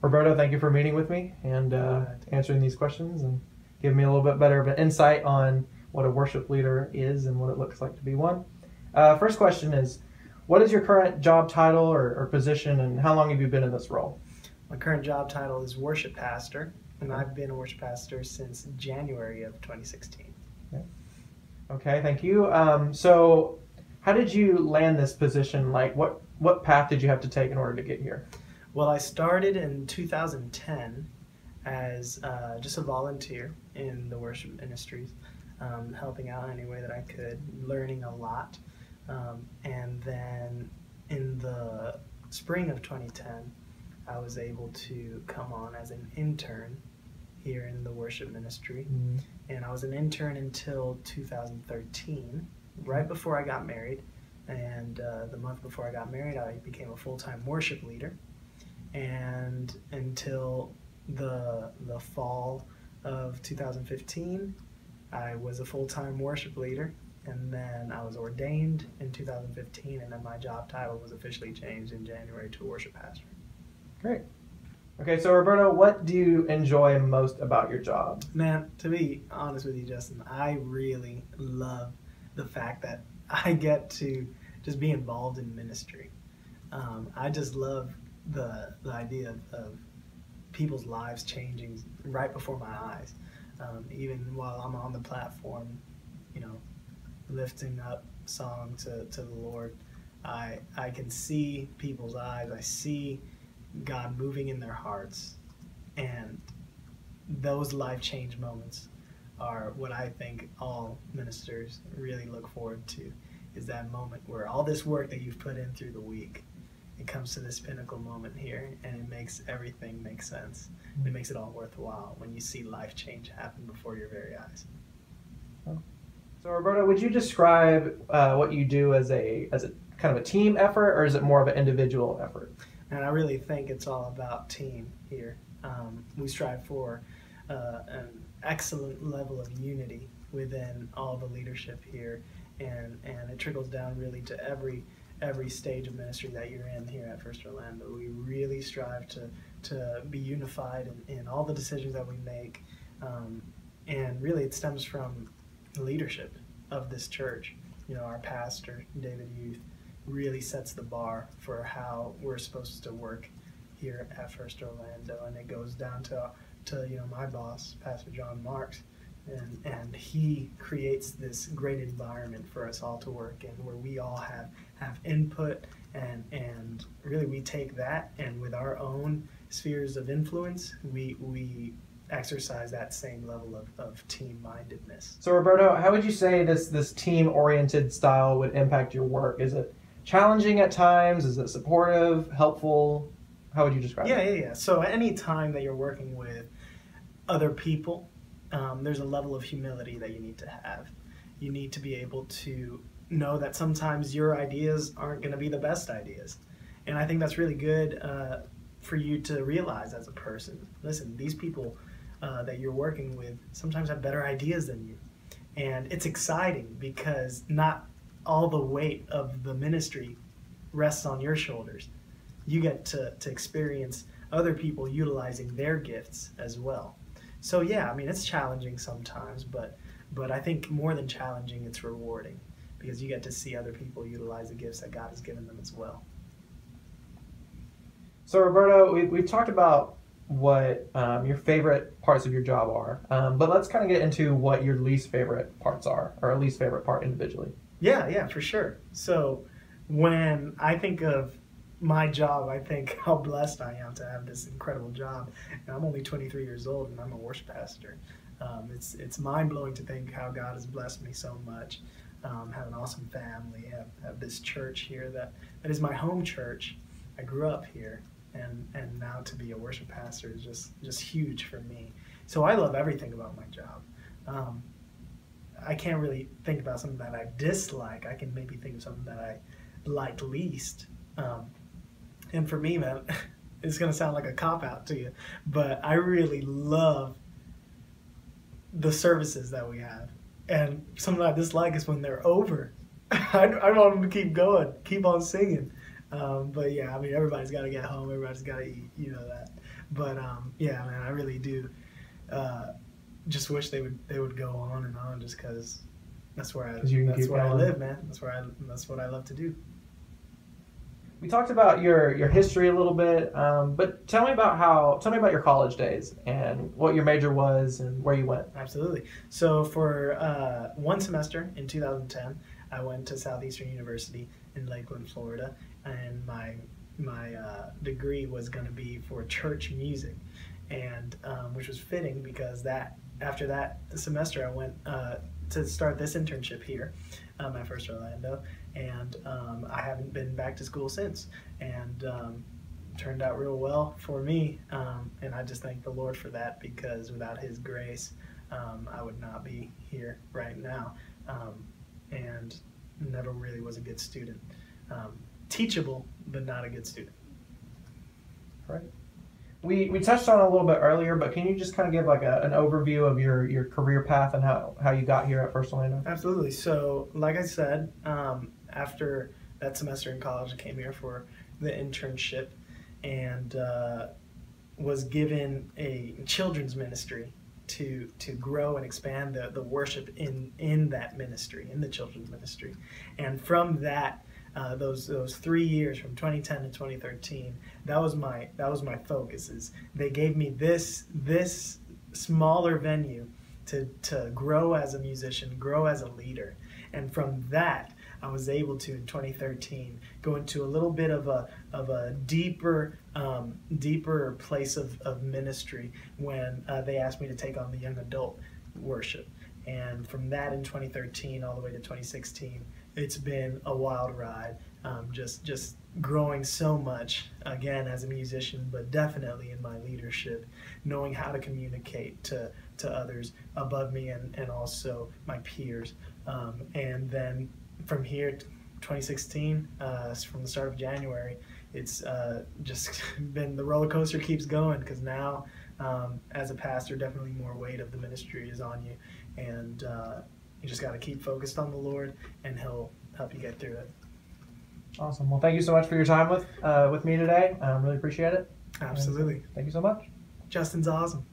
Roberto, thank you for meeting with me and answering these questions and giving me a little bit better of an insight on what a worship leader is and what it looks like to be one. First question is, what is your current job title or position, and how long have you been in this role? My current job title is worship pastor, and I've been a worship pastor since January of 2016. Okay, thank you. So how did you land this position? Like, what path did you have to take in order to get here? Well, I started in 2010 as just a volunteer in the worship ministries, helping out any way that I could, learning a lot. And then in the spring of 2010, I was able to come on as an intern here in the worship ministry. Mm-hmm. And I was an intern until 2013, right before I got married. And the month before I got married, I became a full-time worship leader. And until the fall of 2015, I was a full-time worship leader. And then I was ordained in 2015, and then my job title was officially changed in January to worship pastor. Great. Okay, so Roberto, what do you enjoy most about your job? Man, to be honest with you, Justin, I really love the fact that I get to just be involved in ministry. I just love the idea of people's lives changing right before my eyes. Even while I'm on the platform, lifting up song to the Lord, I can see people's eyes. I see God moving in their hearts, and those life change moments are what I think all ministers really look forward to, is that moment where all this work that you've put in through the week, it comes to this pinnacle moment here, and it makes everything make sense. It makes it all worthwhile when you see life change happen before your very eyes. So Roberto, would you describe what you do as a kind of a team effort, or is it more of an individual effort? And I really think it's all about team here. We strive for an excellent level of unity within all the leadership here, and it trickles down really to every stage of ministry that you're in here at First Orlando. We really strive to be unified in all the decisions that we make, and really it stems from the leadership of this church. Our pastor, David Youth, really sets the bar for how we're supposed to work here at First Orlando, and it goes down to my boss, Pastor John Marks, and he creates this great environment for us all to work in, where we all have input, and really we take that, and with our own spheres of influence, we exercise that same level of team-mindedness. So Roberto, how would you say this team-oriented style would impact your work? Is it challenging at times? Is it supportive, helpful? How would you describe it? Yeah. So any time that you're working with other people, there's a level of humility that you need to have. You need to be able to know that sometimes your ideas aren't going to be the best ideas. And I think that's really good for you to realize as a person. Listen, these people that you're working with sometimes have better ideas than you. And it's exciting because not all the weight of the ministry rests on your shoulders. You get to experience other people utilizing their gifts as well. So yeah, it's challenging sometimes, but I think more than challenging, it's rewarding, because you get to see other people utilize the gifts that God has given them as well. So Roberto, we've talked about what your favorite parts of your job are, but let's kind of get into what your least favorite parts are, or least favorite part individually. Yeah, for sure. So when I think of my job, I think how blessed I am to have this incredible job. And I'm only 23 years old, and I'm a worship pastor. It's mind-blowing to think how God has blessed me so much. Have an awesome family, have this church here that is my home church. I grew up here, and now to be a worship pastor is just huge for me. So I love everything about my job. I can't really think about something that I dislike. I can maybe think of something that I like least. And for me, man, it's going to sound like a cop-out to you, but I really love the services that we have. And something I dislike is when they're over. I want them to keep going, keep on singing. But yeah, everybody's got to get home, everybody's got to eat, that. But yeah, man, I really do just wish they would go on and on, just because that's where I live, man. That's what I love to do. We talked about your history a little bit, but tell me about your college days and what your major was and where you went. Absolutely. So for one semester in 2010, I went to Southeastern University in Lakeland, Florida, and my degree was going to be for church music, and which was fitting because after that semester I went to start this internship here, my first Orlando, and I haven't been back to school since, and turned out real well for me, and I just thank the Lord for that, because without His grace I would not be here right now, and never really was a good student. Teachable, but not a good student. Right. We touched on it a little bit earlier, but can you just kind of give like an overview of your career path and how you got here at First Orlando? Absolutely. So, like I said, after that semester in college, I came here for the internship, and was given a children's ministry to grow and expand the worship in that ministry, in the children's ministry. And from that, those 3 years from 2010 to 2013, that was my focus. Is they gave me this smaller venue to grow as a musician, grow as a leader, and from that I was able to, in 2013, go into a little bit of a deeper place of ministry when they asked me to take on the young adult worship. And from that in 2013 all the way to 2016, it's been a wild ride, just growing so much, again, as a musician, but definitely in my leadership, knowing how to communicate to others above me and also my peers. And then from here, 2016, from the start of January, it's just been, the roller coaster keeps going, because now, as a pastor, definitely more weight of the ministry is on you, and you just got to keep focused on the Lord, and He'll help you get through it. Awesome. Well, thank you so much for your time with me today. I really appreciate it. Absolutely. And thank you so much. Justin's awesome.